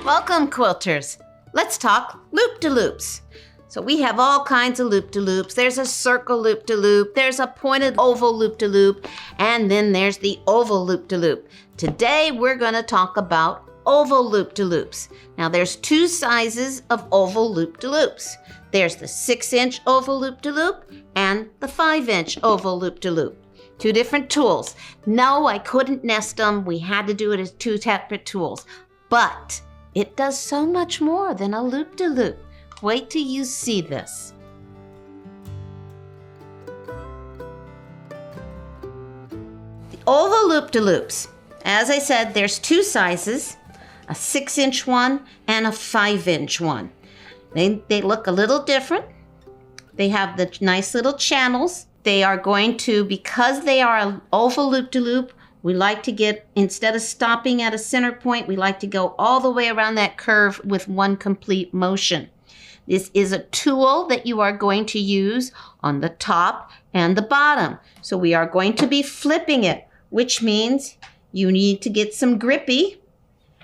Welcome, quilters. Let's talk loop-de-loops. So we have all kinds of loop-de-loops. There's a circle loop-de-loop, there's a pointed oval loop-de-loop, and then there's the oval loop-de-loop. Today we're going to talk about oval loop-de-loops. Now there's two sizes of oval loop-de-loops. There's the 6-inch oval loop-de-loop and the 5-inch oval loop-de-loop. Two different tools. No, I couldn't nest them. We had to do it as two separate tools. But it does so much more than a loop-de-loop. Wait till you see this. The oval loop-de-loops. As I said, there's two sizes, a 6-inch one and a 5-inch one. They look a little different. They have the nice little channels. They are going to, because they are an oval loop-de-loop, we like to get, instead of stopping at a center point, we like to go all the way around that curve with one complete motion. This is a tool that you are going to use on the top and the bottom. So we are going to be flipping it, which means you need to get some grippy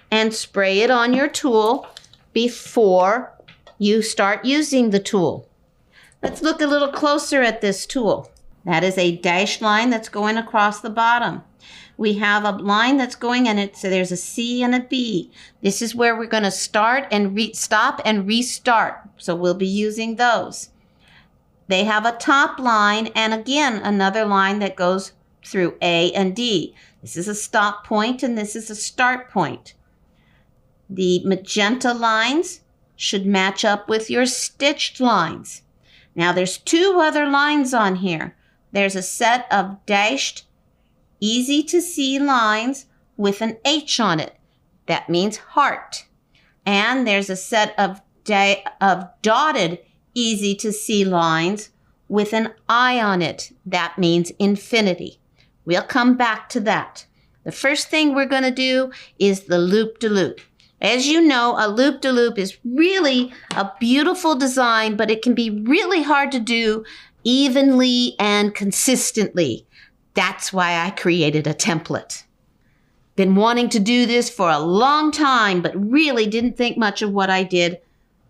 and spray it on your tool before you start using the tool. Let's look a little closer at this tool. That is a dashed line that's going across the bottom. We have a line that's going in it, so there's a C and a B. This is where we're going to start and stop and restart. So we'll be using those. They have a top line and again another line that goes through A and D. This is a stop point and this is a start point. The magenta lines should match up with your stitched lines. Now there's two other lines on here. There's a set of dashed easy to see lines with an H on it. That means heart. And there's a set of dotted easy to see lines with an I on it. That means infinity. We'll come back to that. The first thing we're going to do is the loop-de-loop. As you know, a loop-de-loop is really a beautiful design, but it can be really hard to do evenly and consistently. That's why I created a template. Been wanting to do this for a long time, but really didn't think much of what I did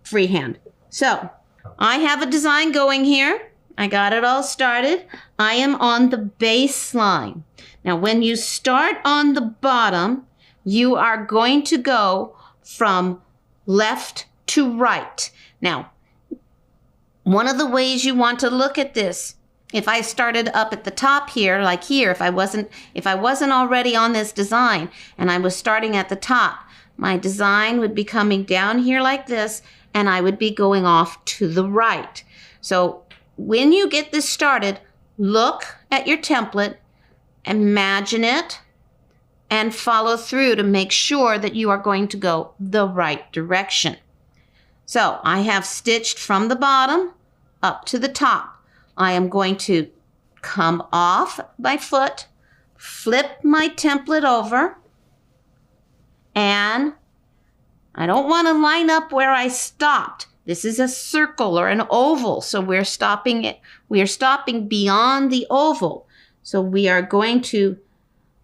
freehand. So I have a design going here. I got it all started. I am on the baseline. Now, when you start on the bottom, you are going to go from left to right. Now, one of the ways you want to look at this, if I started up at the top here, like here, if I wasn't already on this design and I was starting at the top, my design would be coming down here like this and I would be going off to the right. So when you get this started, look at your template, imagine it, and follow through to make sure that you are going to go the right direction. So I have stitched from the bottom up to the top. I am going to come off my foot, flip my template over, and I don't want to line up where I stopped. This is a circle or an oval, so we're stopping it. We are stopping beyond the oval. So we are going to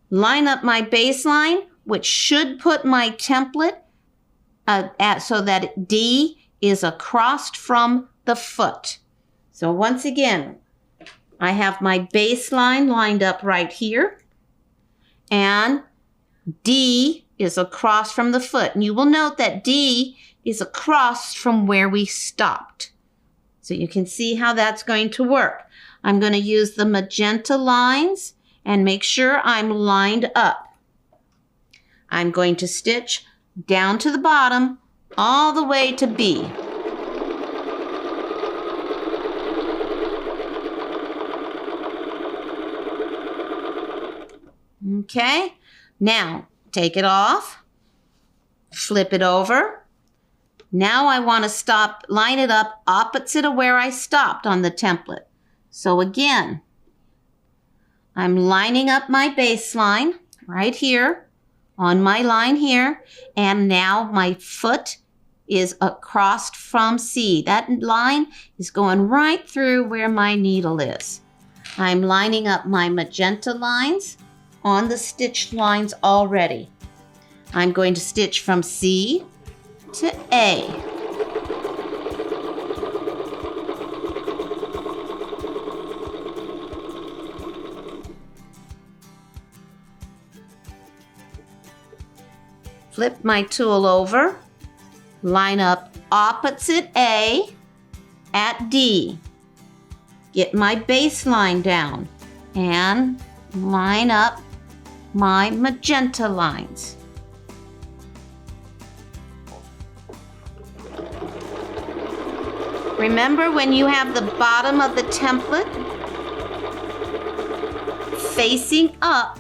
line up my baseline, which should put my template so that D is across from the foot. So once again, I have my baseline lined up right here, and D is across from the foot. And you will note that D is across from where we stopped. So you can see how that's going to work. I'm going to use the magenta lines and make sure I'm lined up. I'm going to stitch down to the bottom all the way to B. Okay, now take it off, flip it over. Now I want to line it up opposite of where I stopped on the template. So again, I'm lining up my baseline right here on my line here, and now my foot is across from C. That line is going right through where my needle is. I'm lining up my magenta lines on the stitched lines already. I'm going to stitch from C to A. Flip my tool over, line up opposite A at D. Get my baseline down and line up my magenta lines. Remember, when you have the bottom of the template facing up,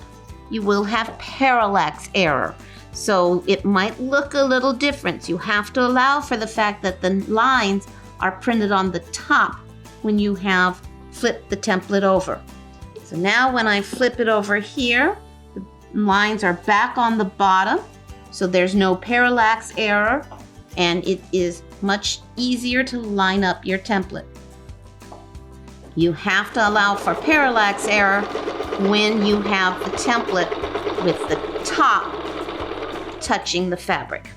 you will have parallax error. So it might look a little different. You have to allow for the fact that the lines are printed on the top when you have flipped the template over. So now when I flip it over here, the lines are back on the bottom, so there's no parallax error, and it is much easier to line up your template. You have to allow for parallax error when you have the template with the top touching the fabric.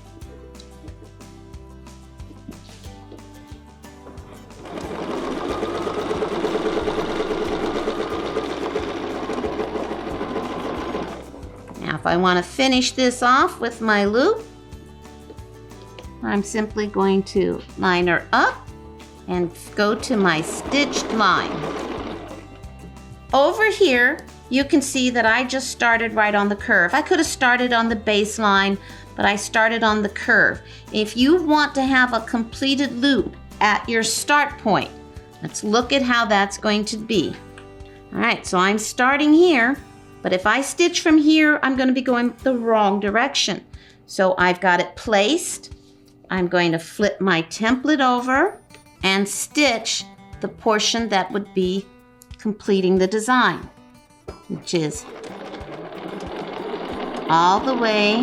Now if I want to finish this off with my loop, I'm simply going to line her up and go to my stitched line. Over here, you can see that I just started right on the curve. I could have started on the baseline, but I started on the curve. If you want to have a completed loop at your start point, let's look at how that's going to be. All right, so I'm starting here, but if I stitch from here, I'm going to be going the wrong direction. So I've got it placed. I'm going to flip my template over and stitch the portion that would be completing the design, which is all the way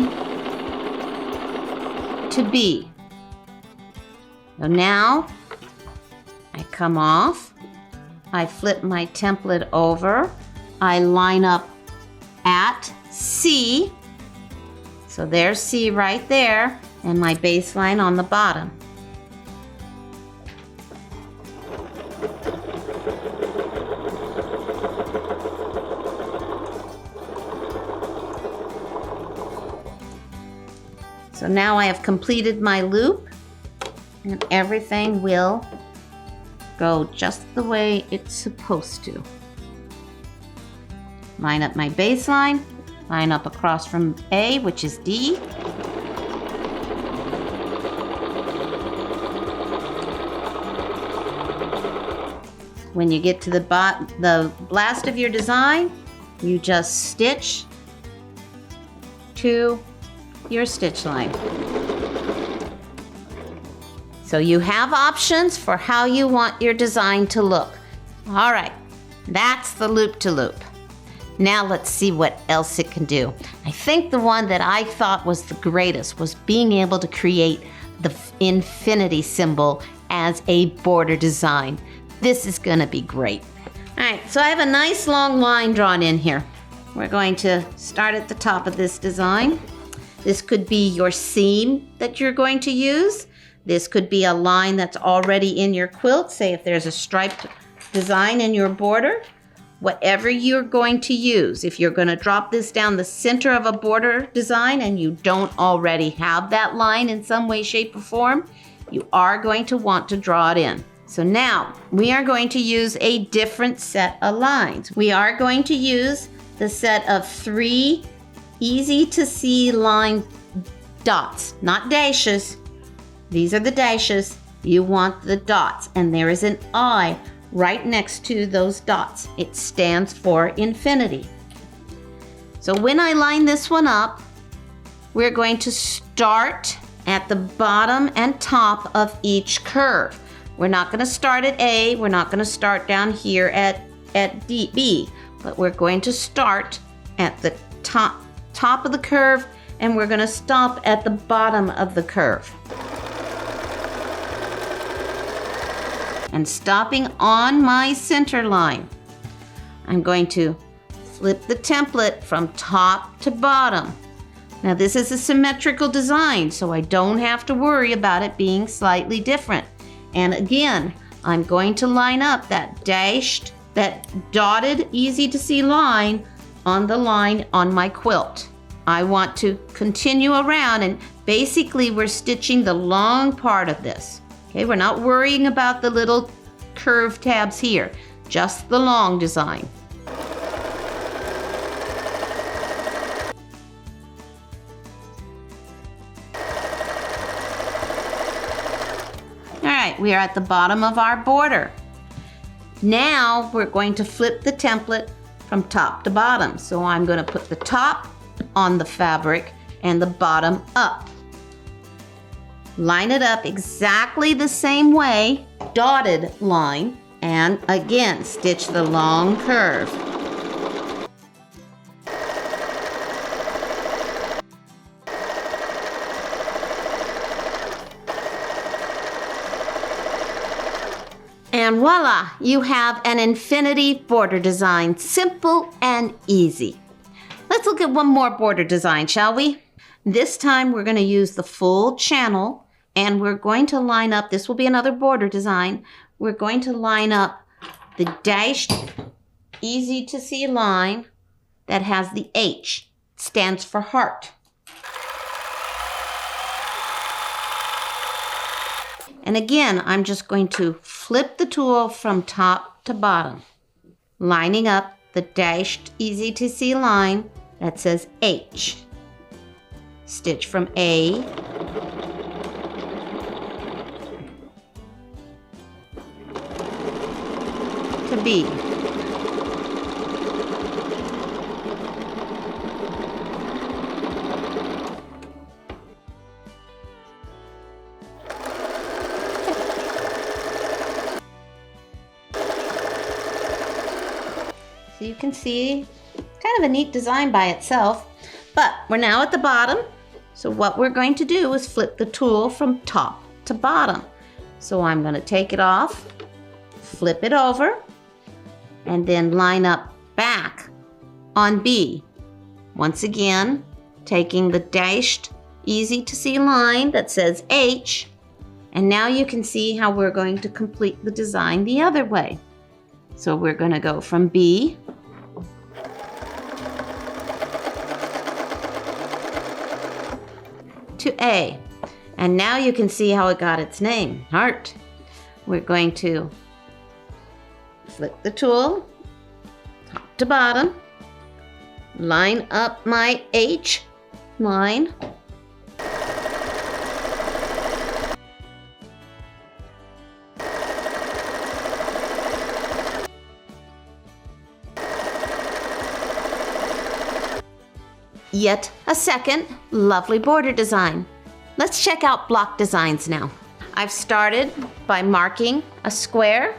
to B. So now I come off, I flip my template over, I line up at C. So there's C right there, and my baseline on the bottom. So now I have completed my loop, and everything will go just the way it's supposed to. Line up my baseline, line up across from A, which is D. When you get to the last of your design, you just stitch to your stitch line. So you have options for how you want your design to look. All right, that's the loop-to-loop. Now let's see what else it can do. I think the one that I thought was the greatest was being able to create the infinity symbol as a border design. This is gonna be great. All right, so I have a nice long line drawn in here. We're going to start at the top of this design. This could be your seam that you're going to use. This could be a line that's already in your quilt. Say if there's a striped design in your border, whatever you're going to use. If you're going to drop this down the center of a border design and you don't already have that line in some way, shape, or form, you are going to want to draw it in. So now we are going to use a different set of lines. We are going to use the set of 3 easy to see line dots, not dashes. These are the dashes. You want the dots, and there is an I right next to those dots. It stands for infinity. So when I line this one up, we're going to start at the bottom and top of each curve. We're not going to start at A, we're not going to start down here at B, but we're going to start at the top of the curve, and we're going to stop at the bottom of the curve. And stopping on my center line, I'm going to flip the template from top to bottom, Now this is a symmetrical design, so I don't have to worry about it being slightly different. And again, I'm going to line up that dotted, easy to see line on the line on my quilt. I want to continue around, and basically we're stitching the long part of this. Okay, we're not worrying about the little curved tabs here, just the long design. All right, we are at the bottom of our border. Now we're going to flip the template from top to bottom. So I'm going to put the top on the fabric and the bottom up. Line it up exactly the same way, dotted line, and again, stitch the long curve. And voila, you have an infinity border design, simple and easy. Let's look at one more border design, shall we? This time we're going to use the full channel, and we're going to line up, this will be another border design, we're going to line up the dashed, easy to see line that has the H, stands for heart. And again, I'm just going to flip the tool from top to bottom, lining up the dashed, easy to see line that says H. Stitch from A to B. So you can see kind of a neat design by itself, but we're now at the bottom. So what we're going to do is flip the tool from top to bottom. So I'm going to take it off, flip it over, and then line up back on B. Once again, taking the dashed, easy to see line that says H, and now you can see how we're going to complete the design the other way. So we're going to go from B to A. And now you can see how it got its name, heart. We're going to flip the tool, top to bottom, line up my H line, yet a second lovely border design. Let's check out block designs now. I've started by marking a square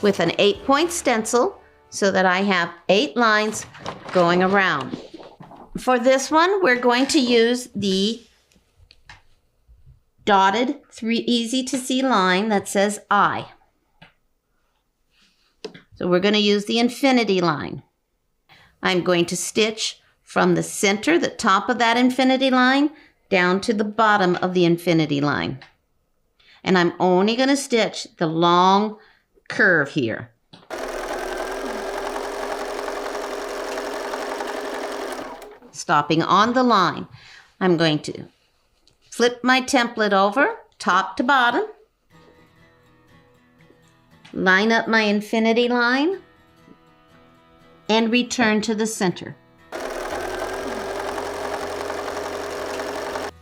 with an 8-point stencil so that I have 8 lines going around. For this one, we're going to use the dotted easy to see line that says I. So we're going to use the infinity line. I'm going to stitch from the center, the top of that infinity line, down to the bottom of the infinity line. And I'm only going to stitch the long curve here. Stopping on the line, I'm going to flip my template over, top to bottom, line up my infinity line, and return to the center.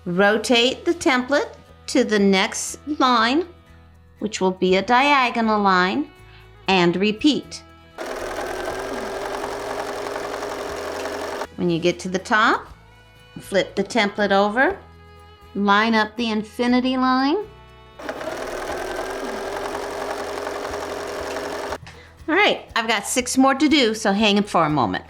Rotate the template to the next line, which will be a diagonal line, and repeat. When you get to the top, flip the template over, line up the infinity line. All right, I've got 6 more to do, so hang it for a moment.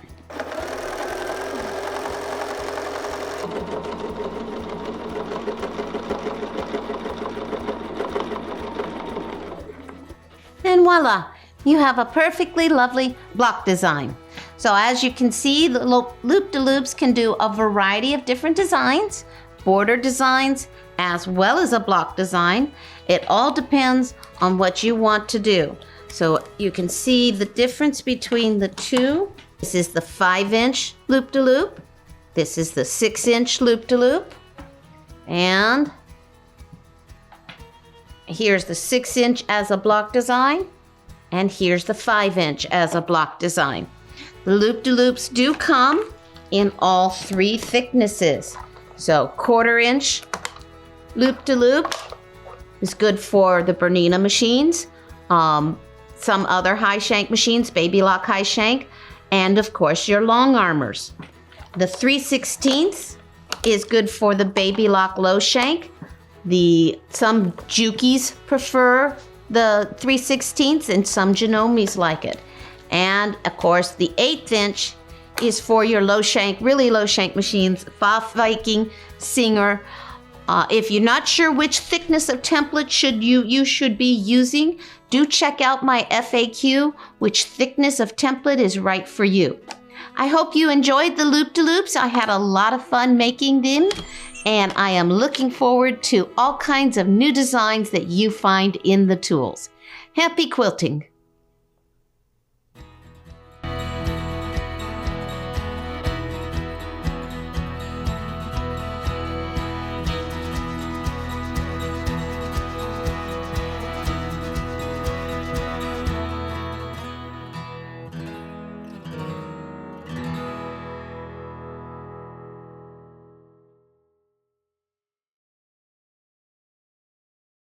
And voila, you have a perfectly lovely block design. So as you can see, the loop-de-loops can do a variety of different designs, border designs, as well as a block design. It all depends on what you want to do. So you can see the difference between the two. This is the 5-inch loop-de-loop. This is the 6-inch loop-de-loop. And here's the 6-inch as a block design. And here's the 5-inch as a block design. The loop-de-loops do come in all 3 thicknesses. So 1/4-inch loop-de-loop is good for the Bernina machines, some other high shank machines, Baby Lock high shank, and of course your long armors. The 3/16 is good for the Baby Lock low shank. Some Jukies prefer the 3/16 and some Genomes like it. And of course the 1/8 inch is for your low shank, really low shank machines, Viking, Singer. If you're not sure which thickness of template you should be using, do check out my FAQ, which thickness of template is right for you. I hope you enjoyed the loop-de-loops. I had a lot of fun making them, and I am looking forward to all kinds of new designs that you find in the tools. Happy quilting!